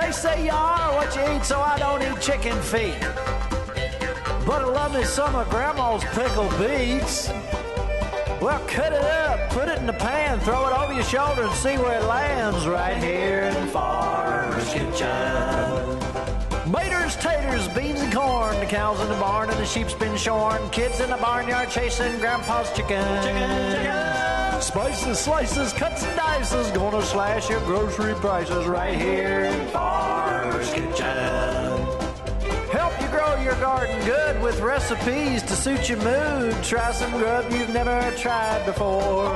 They say you are what you eat, so I don't eat chicken feet. But I love me some of Grandma's pickled beets. Well, cut it up, put it in the pan, throw it over your shoulder and see where it lands right here in Farmer's Kitchen. Maters, taters, beans and corn, the cows in the barn and the sheep's been shorn, kids in the barnyard chasing Grandpa's chicken. Chicken. Spices, slices, cuts and dices, gonna slash your grocery prices right here in Farmer's Kitchen. Help you grow your garden good with recipes to suit your mood. Try some grub you've never tried before.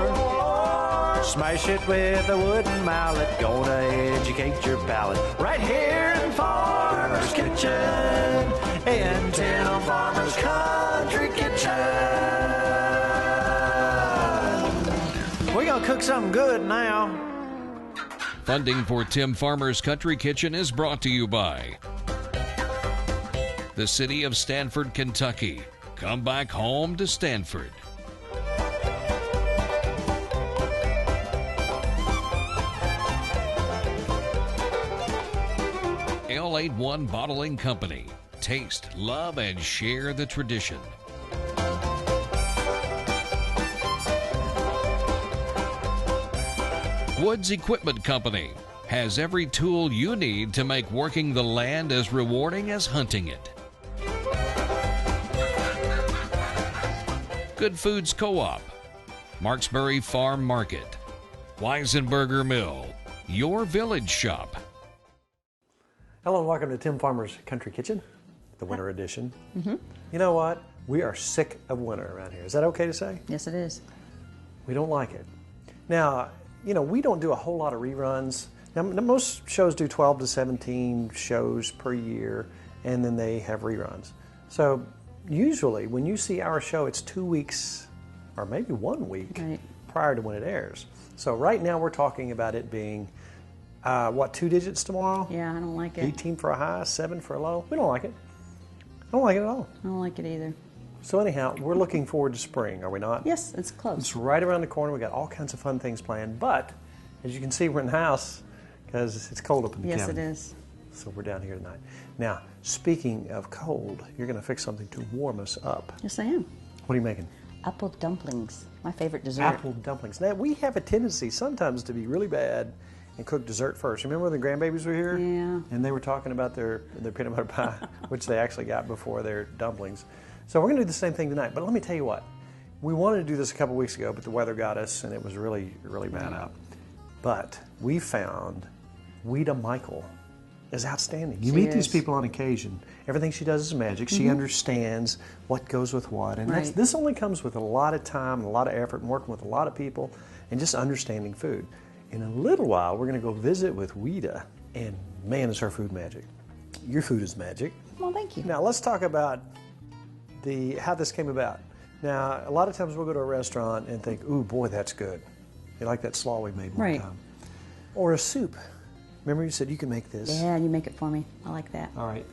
Smash it with a wooden mallet. Gonna educate your palate. Right here in Farmer's Kitchen. In Tim Farmer's Country Kitchen. We're gonna cook something good now. Funding for Tim Farmer's Country Kitchen is brought to you by the City of Stanford, Kentucky. Come back home to Stanford. L81 Bottling Company. Taste, love, and share the tradition. Woods Equipment Company has every tool you need to make working the land as rewarding as hunting it. Good Foods Co-op, Marksbury Farm Market, Weisenberger Mill, your village shop. Hello and welcome to Tim Farmer's Country Kitchen, the winter edition. You know what? We are sick of winter around here. Is that okay to say? Yes, it is. We don't like it. Now, you know, we don't do a whole lot of reruns. Now, most shows do 12 to 17 shows per year, and then they have reruns. So usually when you see our show, it's 2 weeks or maybe 1 week prior to when it airs. So right now we're talking about it being, what, 2 digits tomorrow? Yeah, I don't like it. 18 for a high, 7 for a low. We don't like it. I don't like it at all. I don't like it either. So anyhow, we're looking forward to spring, are we not? Yes, it's close. It's right around the corner. We got all kinds of fun things planned. But as you can see, we're in the house because it's cold up in the cabin. Yes, it is. So we're down here tonight. Now, speaking of cold, you're going to fix something to warm us up. Yes, I am. What are you making? Apple dumplings, my favorite dessert. Apple dumplings. Now, we have a tendency sometimes to be really bad and cook dessert first. Remember when the grandbabies were here? Yeah. And they were talking about their peanut butter pie, which they actually got before their dumplings. So we're going to do the same thing tonight. But let me tell you what. We wanted to do this a couple weeks ago, but the weather got us, and it was really, really bad out. But we found Ouita Michel is outstanding. You meet these people on occasion. Everything she does is magic. She understands what goes with what. And this only comes with a lot of time and a lot of effort and working with a lot of people and just understanding food. In a little while, we're going to go visit with Weeda, and man, is her food magic. Your food is magic. Well, thank you. Now, let's talk about how this came about. Now, a lot of times we'll go to a restaurant and think, ooh, boy, that's good. You like that slaw we made one time. Or a soup. Remember you said you can make this? Yeah, you make it for me. I like that. All right.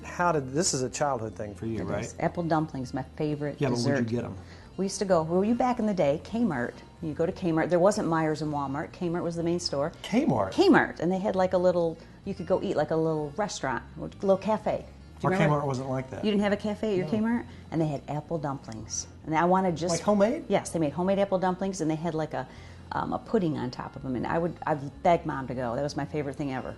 This is a childhood thing for you, right? Apple dumplings, my favorite dessert. Yeah, but where'd you get them? We used to go, back in the day, Kmart. You go to Kmart. There wasn't Myers and Walmart. Kmart was the main store. Kmart? Kmart. And they had like a little, you could go eat like a little restaurant, a little cafe. Our Kmart wasn't like that. You didn't have a cafe at your Kmart? And they had apple dumplings. And I wanted just... Like homemade? Yes, they made homemade apple dumplings, and they had like a pudding on top of them. And I'd beg Mom to go. That was my favorite thing ever.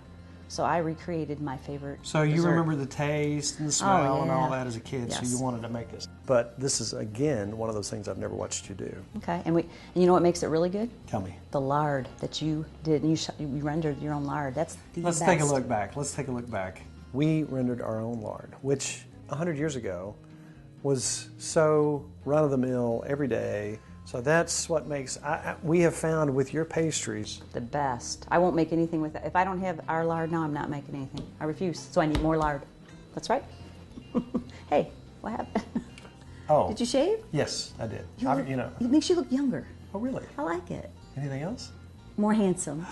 So I recreated my favorite So you dessert. Remember the taste and the smell and all that as a kid, Yes. so you wanted to make this. But this is, again, one of those things I've never watched you do. Okay, and you know what makes it really good? Tell me. The lard that you did, and you rendered your own lard. That's the Let's best. take a look back. Let's take a look back. We rendered our own lard, which 100 years ago was so run-of-the-mill every day. So that's what makes, we have found with your pastries. The best. I won't make anything with it. If I don't have our lard now, I'm not making anything. I refuse. So I need more lard. That's right. Hey, what happened? Oh. Did you shave? Yes, I did. It makes you look younger. Oh, really? I like it. Anything else? More handsome.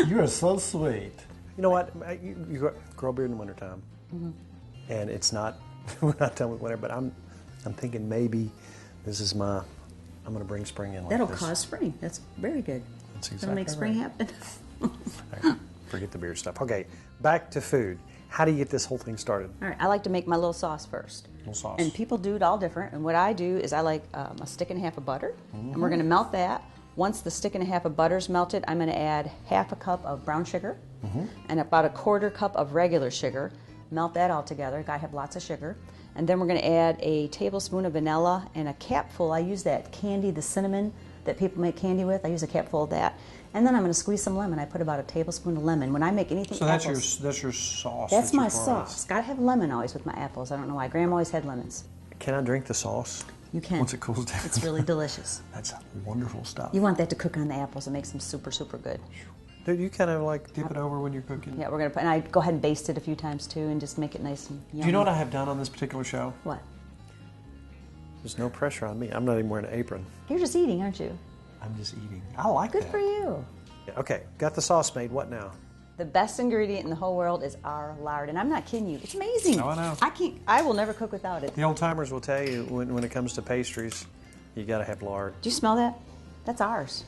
You are so sweet. You know what? You grow a beard in the wintertime. And it's not, we're not done with winter, but I'm thinking maybe this is I'm going to bring spring in like That'll this. cause spring. That's very good. That's exactly That'll make spring right. happen. Right. Forget the beer stuff. Okay, back to food. How do you get this whole thing started? All right, I like to make my little sauce first. Little sauce. And people do it all different. And what I do is I like a stick and a half of butter. And we're going to melt that. Once the stick and a half of butter is melted, I'm going to add half a cup of brown sugar and about a quarter cup of regular sugar. Melt that all together. I have lots of sugar. And then we're going to add a tablespoon of vanilla and a capful. I use that candy, the cinnamon that people make candy with. I use a capful of that. And then I'm going to squeeze some lemon. I put about a tablespoon of lemon. When I make anything So apples, that's your sauce. that's my you pour on sauce. Got to have lemon always with my apples. I don't know why. Grandma always had lemons. this. Can I drink the sauce? You can. Once it cools down. It's really delicious. That's wonderful stuff. You want that to cook on the apples. It makes them super, super good. Dude, you kind of like dip it over when you're cooking? Yeah, we're going to put, and I go ahead and baste it a few times too and just make it nice and yummy. Do you know what I have done on this particular show? What? There's no pressure on me. I'm not even wearing an apron. You're just eating, aren't you? I'm just eating. I like Good that. for you. Yeah, okay, got the sauce made. What now? The best ingredient in the whole world is our lard, and I'm not kidding you. It's amazing. Oh, I know. I will never cook without it. The old timers will tell you when it comes to pastries, you got to have lard. Do you smell that? That's ours.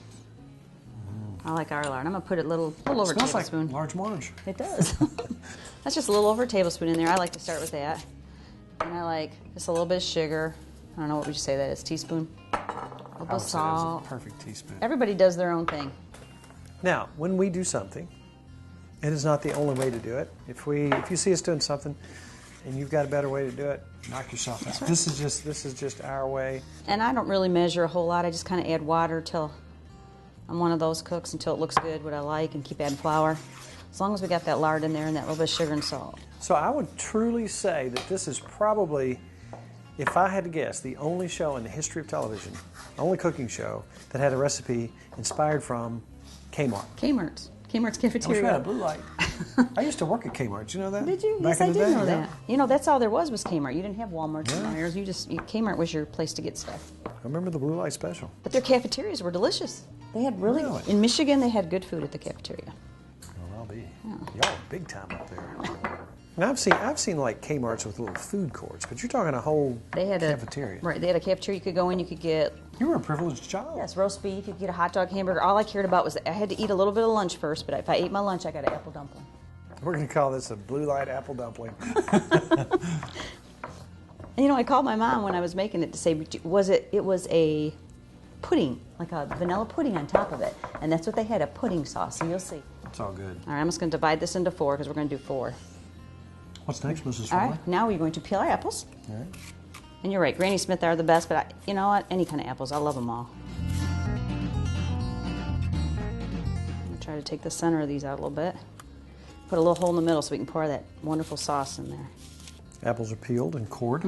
I like our lard. I'm gonna put it a little over a Smells like tablespoon. large orange. It does. That's just a little over a tablespoon in there. I like to start with that. And I like just a little bit of sugar. I don't know what would you say that is. Teaspoon? A little bit of salt. A perfect teaspoon. Everybody does their own thing. Now, when we do something, it is not the only way to do it. If you see us doing something and you've got a better way to do it, knock yourself out. Right. This is just our way. And I don't really measure a whole lot. I just kind of add water till I'm one of those cooks until it looks good, what I like, and keep adding flour. As long as we got that lard in there and that little bit of sugar and salt. So I would truly say that this is probably, if I had to guess, the only show in the history of television, only cooking show, that had a recipe inspired from Kmart. Kmart's I cafeteria. wish we had a blue light. I used to work at Kmart. Did you know that? Did you? Back Yes, in I the did day, know yeah. that. You know, that's all there was Kmart. You didn't have Walmart and Myers. Kmart was your place to get stuff. I remember the blue light special. But their cafeterias were delicious. They had really, Really? in Michigan, they had good food at the cafeteria. Well, I'll be. Y'all are big time up there. Now I've seen like Kmart's with little food courts, but you're talking a whole They had cafeteria. Right, they had a cafeteria. You could go in, you could get, You were a privileged child. yes, roast beef, you could get a hot dog, hamburger. All I cared about was that I had to eat a little bit of lunch first, but if I ate my lunch, I got an apple dumpling. We're going to call this a blue light apple dumpling. And you know, I called my mom when I was making it to say, it was a pudding, like a vanilla pudding on top of it. And that's what they had, a pudding sauce, and you'll see. It's all good. All right, I'm just going to divide this into 4 because we're going to do 4. What's next, Mrs. All Farmer? right, now we're going to peel our apples. All right. And you're right, Granny Smith are the best, but you know what? Any kind of apples, I love them all. I'm going to try to take the center of these out a little bit. Put a little hole in the middle so we can pour that wonderful sauce in there. Apples are peeled and cored.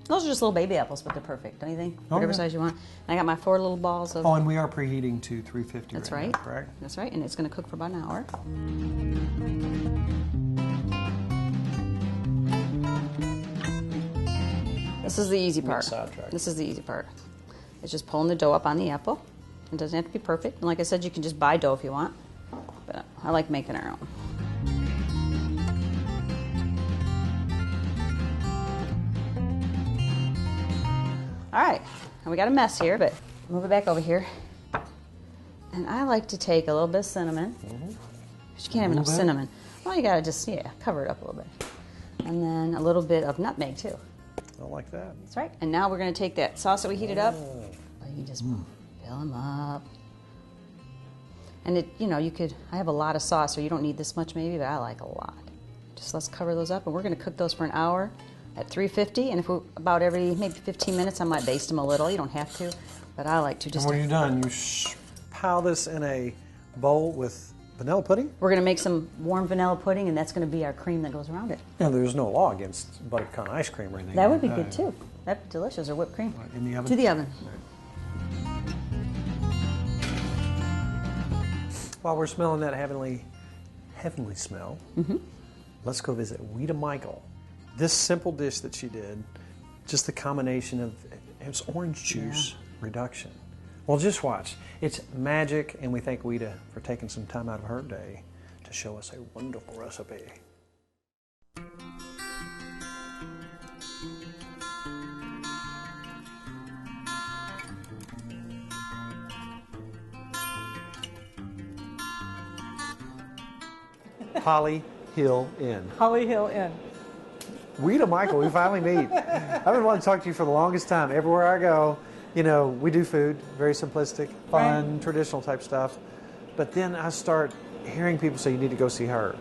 Those are just little baby apples, but they're perfect, don't you think? Oh, Whatever yeah. size you want. And I got my 4 little balls of... Oh, and we are preheating to 350 That's right right. now, correct? That's right, and it's going to cook for about an hour. This is the easy part. sidetrack. This is the easy part. It's just pulling the dough up on the apple. It doesn't have to be perfect. And like I said, you can just buy dough if you want. But I like making our own. All right, and we got a mess here, but move it back over here. And I like to take a little bit of cinnamon. But you can't have enough cinnamon. Well, you gotta just, cover it up a little bit. And then a little bit of nutmeg too. I like that. That's right. And now we're gonna take that sauce that we heated up. You just fill them up. And it, you could, I have a lot of sauce, so you don't need this much maybe, but I like a lot. Just let's cover those up, and we're gonna cook those for an hour at 350, and if we, about every maybe 15 minutes, I might baste them a little. You don't have to, but I like to just. And when you're done, you pile this in a bowl with vanilla pudding. We're gonna make some warm vanilla pudding, and that's gonna be our cream that goes around it. Now, there's no law against butter pecan ice cream or anything. That would be like good too. That'd be delicious, or whipped cream. Right, in the oven? To the oven. While we're smelling that heavenly smell, let's go visit Ouita Michel. This simple dish that she did, just the combination of it's orange juice reduction. Well, just watch. It's magic, and we thank Weeda for taking some time out of her day to show us a wonderful recipe. Holly Hill Inn. Holly Hill Inn. Weeda Michel, we finally meet. I've been wanting to talk to you for the longest time. Everywhere I go, you know, we do food, very simplistic, fun, Right. traditional type stuff. But then I start hearing people say, you need to go see her.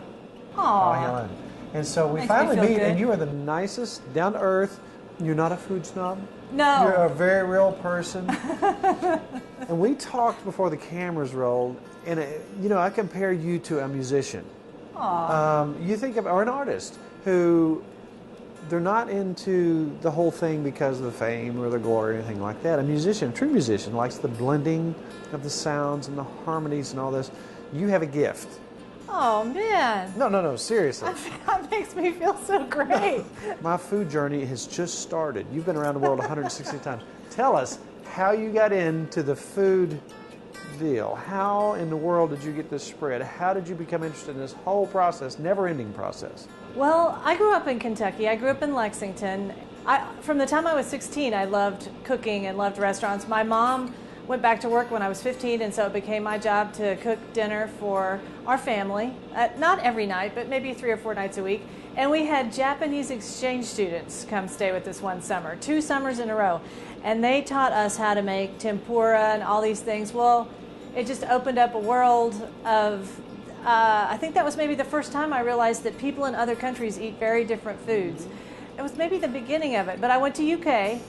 Aw. Holly Hill Inn. And so we Makes me finally feel meet, good. and you are the nicest, down to earth. You're not a food snob. No. You're a very real person. And we talked before the cameras rolled, and you know, I compare you to a musician. You think of, or an artist who they're not into the whole thing because of the fame or the glory or anything like that. A musician, a true musician, likes the blending of the sounds and the harmonies and all this. You have a gift. Oh, man. No, seriously. That makes me feel so great. My food journey has just started. You've been around the world 160 times. Tell us how you got into the food deal. How in the world did you get this spread? How did you become interested in this whole process, never-ending process? Well, I grew up in Kentucky. I grew up in Lexington. From the time I was 16, I loved cooking and loved restaurants. My mom went back to work when I was 15, and so it became my job to cook dinner for our family. Not every night, but maybe 3 or 4 nights a week. And we had Japanese exchange students come stay with us one summer, 2 summers in a row. And they taught us how to make tempura and all these things. Well, it just opened up a world of, I think that was maybe the first time I realized that people in other countries eat very different foods. It was maybe the beginning of it. But I went to UK,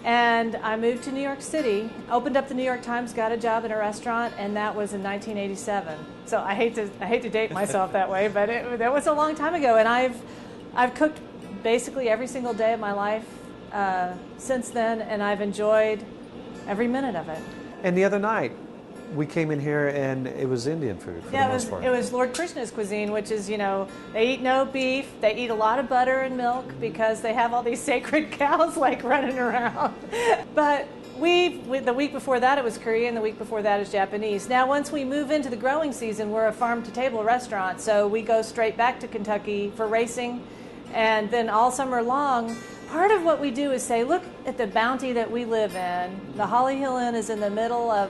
and I moved to New York City, opened up the New York Times, got a job in a restaurant, and that was in 1987. So I hate to date myself that way, but that was a long time ago. And I've cooked basically every single day of my life since then, and I've enjoyed every minute of it. And the other night, we came in here and it was Indian food for the most part. It was Lord Krishna's cuisine, which is, you know, they eat no beef, they eat a lot of butter and milk because they have all these sacred cows like running around. But the week before that it was Korean, the week before that is Japanese. Now once we move into the growing season, we're a farm-to-table restaurant, so we go straight back to Kentucky for racing, and then all summer long, part of what we do is say, look at the bounty that we live in. The Holly Hill Inn is in the middle of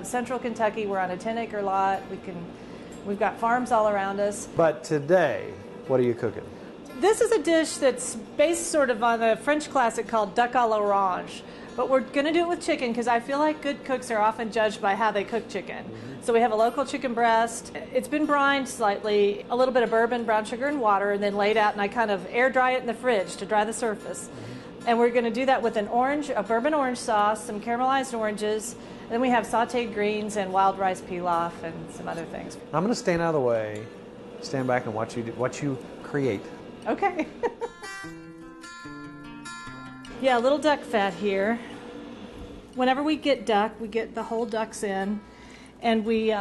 central Kentucky. We're on a 10-acre lot. We've got farms all around us. But today, what are you cooking? This is a dish that's based sort of on a French classic called duck à l'orange. But we're going to do it with chicken because I feel like good cooks are often judged by how they cook chicken. So we have a local chicken breast. It's been brined slightly, a little bit of bourbon, brown sugar, and water, and then laid out, and I kind of air dry it in the fridge to dry the surface. And we're going to do that with a bourbon orange sauce, some caramelized oranges. Then we have sautéed greens and wild rice pilaf and some other things. I'm going to stand out of the way, stand back and watch you create. Okay. Yeah, a little duck fat here. Whenever we get duck, we get the whole ducks in, and we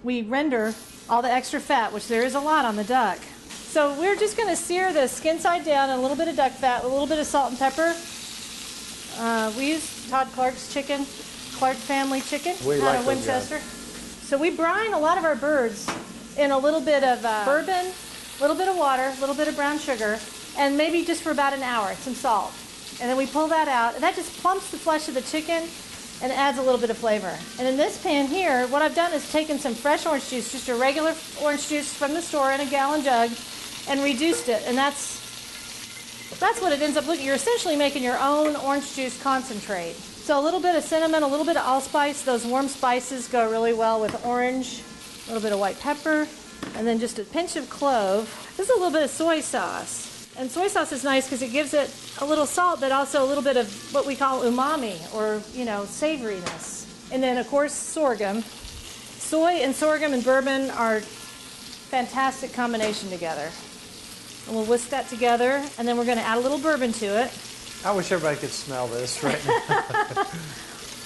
render all the extra fat, which there is a lot on the duck. So we're just going to sear the skin side down in a little bit of duck fat, a little bit of salt and pepper. We use Todd Clark's chicken. Clark family chicken out of Winchester. So we brine a lot of our birds in a little bit of bourbon, a little bit of water, a little bit of brown sugar, and maybe just for about an hour, some salt. And then we pull that out, and that just plumps the flesh of the chicken and adds a little bit of flavor. And in this pan here, what I've done is taken some fresh orange juice, just a regular orange juice from the store in a gallon jug, and reduced it. And that's what it ends up looking. You're essentially making your own orange juice concentrate. So a little bit of cinnamon, a little bit of allspice. Those warm spices go really well with orange. A little bit of white pepper, and then just a pinch of clove. This is a little bit of soy sauce. And soy sauce is nice because it gives it a little salt, but also a little bit of what we call umami, or, savoriness. And then, of course, sorghum. Soy and sorghum and bourbon are fantastic combination together. And we'll whisk that together, and then we're going to add a little bourbon to it. I wish everybody could smell this right now.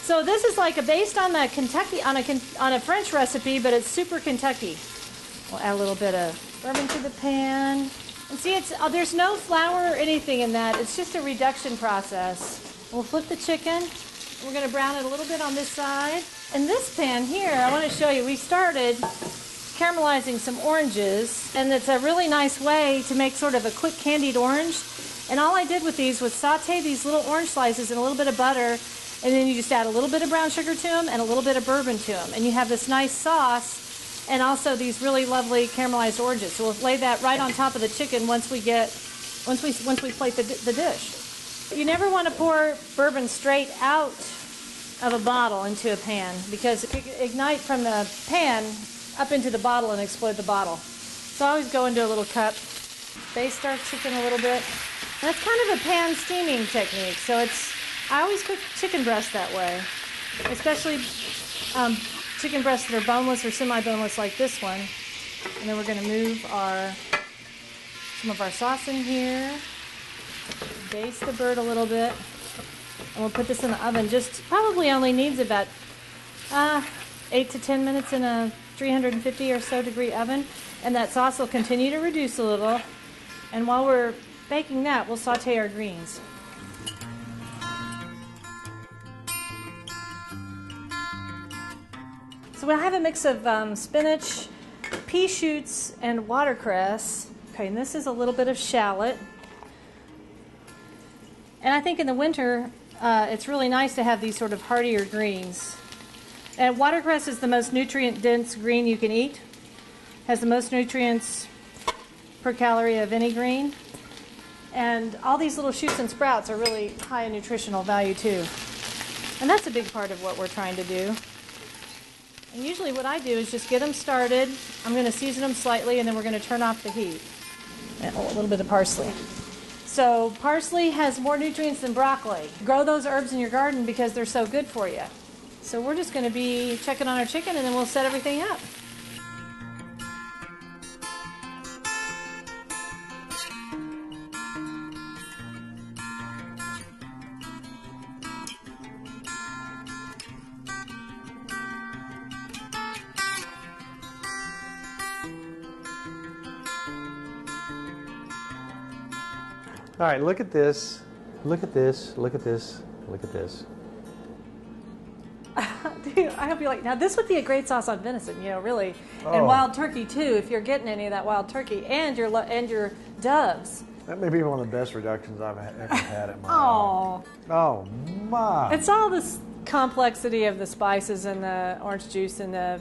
So this is based on the Kentucky, on a French recipe, but it's super Kentucky. We'll add a little bit of bourbon to the pan. And see, there's no flour or anything in that. It's just a reduction process. We'll flip the chicken. We're going to brown it a little bit on this side. In this pan here, I want to show you, we started caramelizing some oranges, and it's a really nice way to make sort of a quick candied orange. And all I did with these was saute these little orange slices in a little bit of butter, and then you just add a little bit of brown sugar to them and a little bit of bourbon to them. And you have this nice sauce, and also these really lovely caramelized oranges. So we'll lay that right on top of the chicken once we plate the dish. You never want to pour bourbon straight out of a bottle into a pan because it could ignite from the pan up into the bottle and explode the bottle. So I always go into a little cup, baste our chicken a little bit. And that's kind of a pan steaming technique. So I always cook chicken breast that way, especially chicken breasts that are boneless or semi-boneless like this one. And then we're going to move some of our sauce in here, baste the bird a little bit, and we'll put this in the oven. Just probably only needs about 8 to 10 minutes in a 350 or so degree oven, and that sauce will continue to reduce a little. And while we're baking that, we'll saute our greens. So I have a mix of spinach, pea shoots, and watercress. Okay, and this is a little bit of shallot. And I think in the winter, it's really nice to have these sort of heartier greens. And watercress is the most nutrient-dense green you can eat. Has the most nutrients per calorie of any green. And all these little shoots and sprouts are really high in nutritional value too. And that's a big part of what we're trying to do. And usually what I do is just get them started. I'm going to season them slightly, and then we're going to turn off the heat. And a little bit of parsley. So parsley has more nutrients than broccoli. Grow those herbs in your garden because they're so good for you. So we're just going to be checking on our chicken, and then we'll set everything up. All right, look at this. Look at this. Look at this. Look at this. Dude, I hope you like. Now, this would be a great sauce on venison, really, Oh. and wild turkey too. If you're getting any of that wild turkey and your doves. That may be one of the best reductions I've ever had at my Oh, Oh, my. it's all this complexity of the spices and the orange juice and the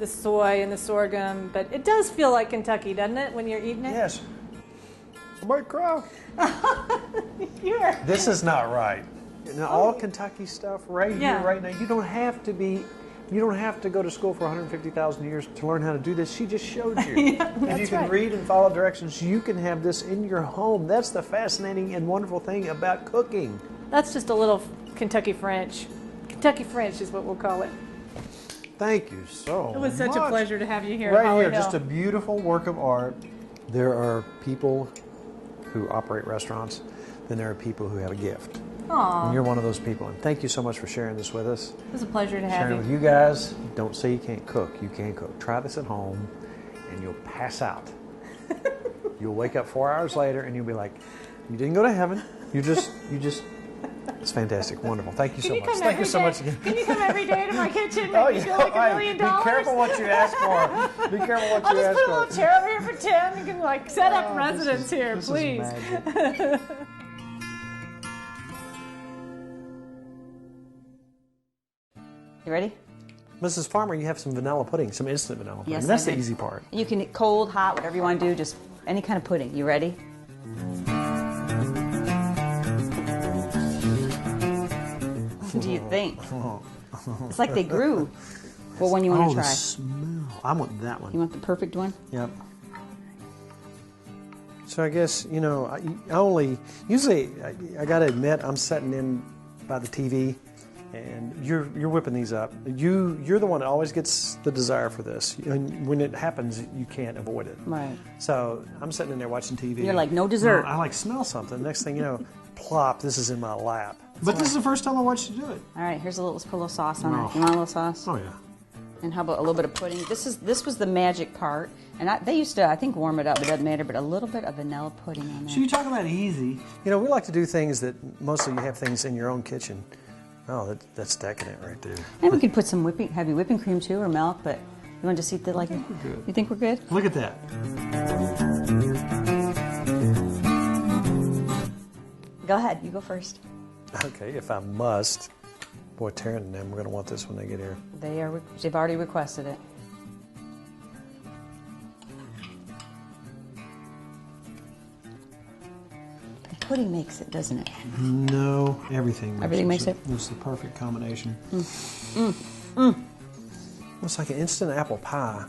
soy and the sorghum, but it does feel like Kentucky, doesn't it, when you're eating it? Yes. I might cry. Here. This is not right. Now, all Kentucky stuff right Yeah. here, right now. You don't have to go to school for 150,000 years to learn how to do this. She just showed you. Yeah, if you that's can right. read and follow directions, you can have this in your home. That's the fascinating and wonderful thing about cooking. That's just a little Kentucky French. Kentucky French is what we'll call it. Thank you so much. It was such a pleasure to have you here. Right at Holly here, Hill. just a beautiful work of art. There are people who operate restaurants, then there are people who have a gift. Aw. And you're one of those people. And thank you so much for sharing this with us. It was a pleasure to have Sharing you. with you guys. Don't say you can't cook. You can cook. Try this at home, and you'll pass out. You'll wake up 4 hours later, and you'll be like, you didn't go to heaven. You just. It's fantastic. Wonderful. Thank you so much. Thank you so much again. Can you come every day to my kitchen? Oh, Make me feel like $1 million? Be careful what you ask for. Be careful what I'll you just ask put a for. little chair over here for Tim. You can set up Oh, residence here, this is please. magic. You ready? Mrs. Farmer, you have some vanilla pudding, some instant vanilla pudding. Yes, That's I the do. easy part. You can cold, hot, whatever you want to do, just any kind of pudding. You ready? What do you think? It's like they grew. What one you want to the try? smell. I want that one. You want the perfect one? Yep. So I guess, I got to admit, I'm sitting in by the TV, and you're whipping these up. You're the one that always gets the desire for this. And when it happens, you can't avoid it. Right. So I'm sitting in there watching TV. You're like, no dessert. I smell something. Next thing you know, plop, this is in my lap. But this is the first time I watched you do it. All right, let's put a little sauce on No. it. You want a little sauce? Oh, yeah. And how about a little bit of pudding? This was the magic part. And they used to, I think, warm it up. It doesn't matter, but a little bit of vanilla pudding on there. So you talk about easy. We like to do things that mostly you have things in your own kitchen. Oh, that's decadent right there. And we could put some heavy whipping cream too, or milk. But you want to just eat that like? I think we're good. You think we're good? Look at that. Go ahead. You go first. Okay, if I must. Boy, Taryn and them are going to want this when they get here. They've already requested it. pudding makes it, doesn't it? No, everything Makes it? It's the perfect combination. It's like an instant apple pie,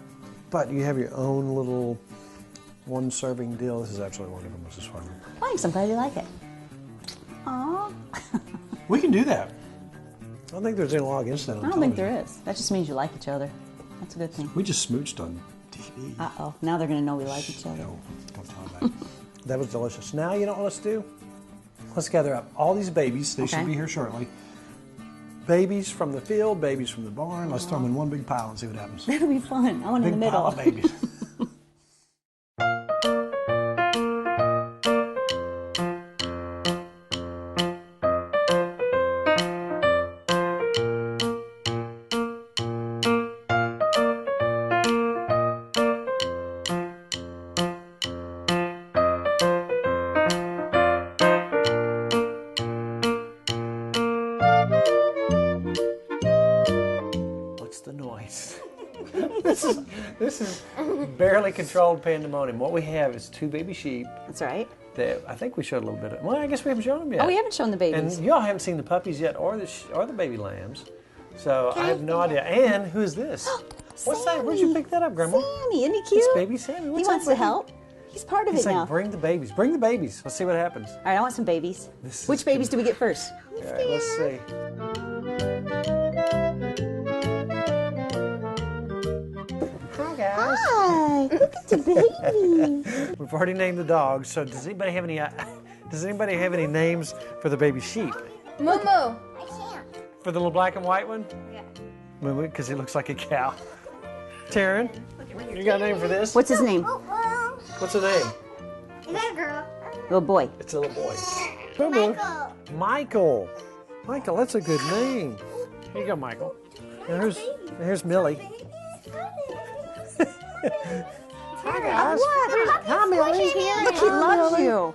but you have your own little one-serving deal. This is absolutely wonderful, Mrs. Farmer. Thanks, I'm glad you like it. Aw. We can do that. I don't think there's any law against that on I don't think television. there is. That just means you like each other. That's a good thing. We just smooched on TV. Uh-oh, now they're going to know we like each other. No, don't tell them that. That was delicious. Now, you know what let's do? Let's gather up all these babies. They should be here shortly. Babies from the field, babies from the barn. Let's throw them in one big pile and see what happens. That'll be fun. I want in the Big pile middle. of babies. What's the noise? This is barely controlled pandemonium. What we have is 2 baby sheep That's right. that I think we showed a little bit of. Well, I guess we haven't shown them yet. Oh, we haven't shown the babies. And y'all haven't seen the puppies yet, or the baby lambs. So I have no idea. And who is this? What's that? Where'd you pick that up, Grandma? Sammy, isn't he cute? It's baby Sammy. What's He wants up, to baby? help. He's part of He's it like, now. bring the babies. Bring the babies. Let's see what happens. All right, I want some babies. This is Which babies do we get first? All right, let's see. Hi, guys. Hi, look at the baby. We've already named the dogs. So does anybody have any names for the baby sheep? Moo. For the little black and white one? Yeah. Because he looks like a cow. Taryn, you got a name for this? What's his name? What's the name? Is that a girl? Little boy. It's a little boy. Boo-boo. Michael. Michael, that's a good name. Here you go, Michael. And here's Millie. Hi, guys. Hi, Millie. Look, he loves you.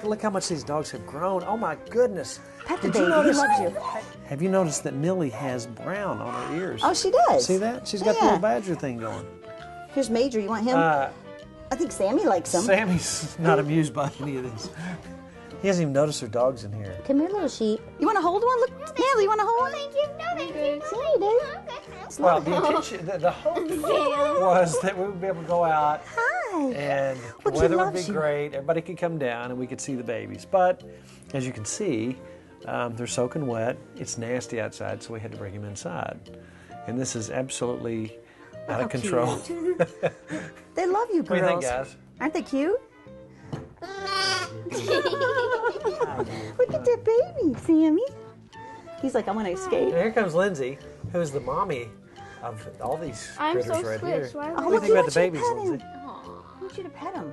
Look how much these dogs have grown. Oh, my goodness. Pet the Did you baby. He notice- loves you. Have you noticed that Millie has brown on her ears? Oh, she does. See that? She's got the Yeah. little badger thing going. Here's Major. You want him? I think Sammy likes him. Sammy's not amused by any of this. He hasn't even noticed her dog's in here. Come here, little sheep. You want to hold one? Look, Natalie, you want to hold one? Thank you. Yeah, you do. Well, the intention, the hope was that we would be able to go out Hi. and the Look, he weather would be loves you. great. Everybody could come down and we could see the babies. But as you can see, they're soaking wet. It's nasty outside, so we had to bring him inside. And this is absolutely out of control. They love you, What do you girls. think, guys? Aren't they cute? Look at that baby, Sammy. He's like, I want to escape. And here comes Lindsay, who's the mommy of all these I'm critters so right switched. here. Why What would do you think about the want you to babies, pet him. Lindsay? I want you to pet him.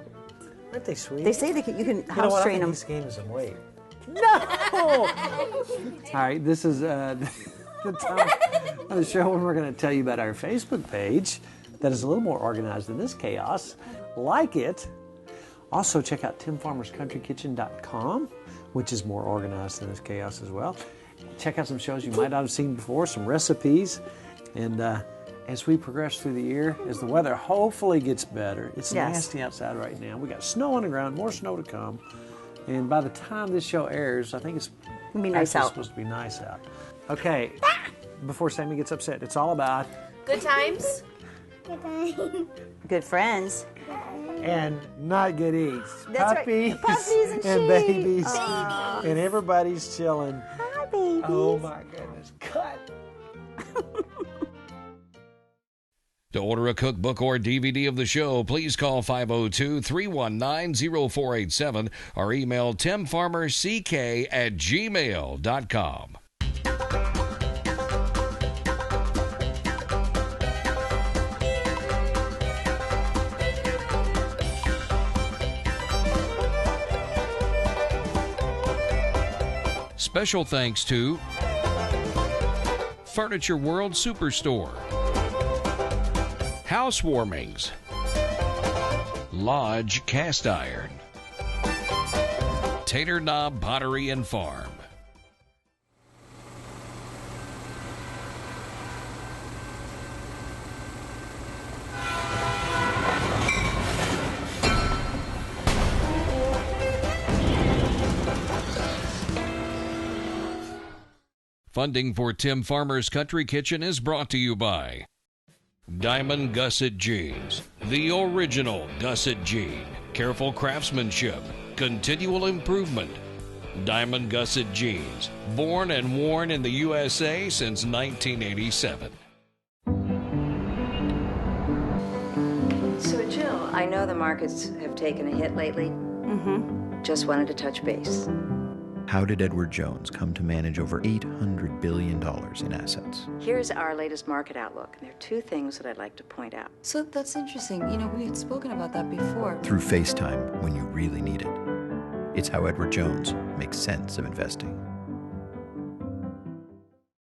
Aren't they sweet? They say you can You know house what? I train think them. he's gaining some weight. No! All right, this is the time of the show when we're going to tell you about our Facebook page that is a little more organized than this chaos. Like it. Also, check out timfarmerscountrykitchen.com, which is more organized than this chaos as well. Check out some shows you might not have seen before, some recipes. And as we progress through the year, as the weather hopefully gets better, it's Yes. nasty outside right now. We got snow on the ground, more snow to come. And by the time this show airs, I think it's It'll be nice actually out. supposed to be nice out. Okay, before Sammy gets upset, it's all about Good times. Good friends. and not good eats. That's right. Puppies, Puppies and sheep. babies. Aw. And everybody's chilling. Hi, babies. Oh my goodness. Cut. To order a cookbook or DVD of the show, please call 502-319-0487 or email timfarmerck@gmail.com. Special thanks to Furniture World Superstore, Housewarmings, Lodge Cast Iron, Tater Knob Pottery and Farm. Funding for Tim Farmer's Country Kitchen is brought to you by Diamond Gusset Jeans, the original Gusset Jean. Careful craftsmanship, continual improvement. Diamond Gusset Jeans, born and worn in the USA since 1987. So, Jill, I know the markets have taken a hit lately. Just wanted to touch base. How did Edward Jones come to manage over $800 billion in assets? Here's our latest market outlook, and there are two things that I'd like to point out. So that's interesting. You know, we had spoken about that before. Through FaceTime when you really need it. It's how Edward Jones makes sense of investing.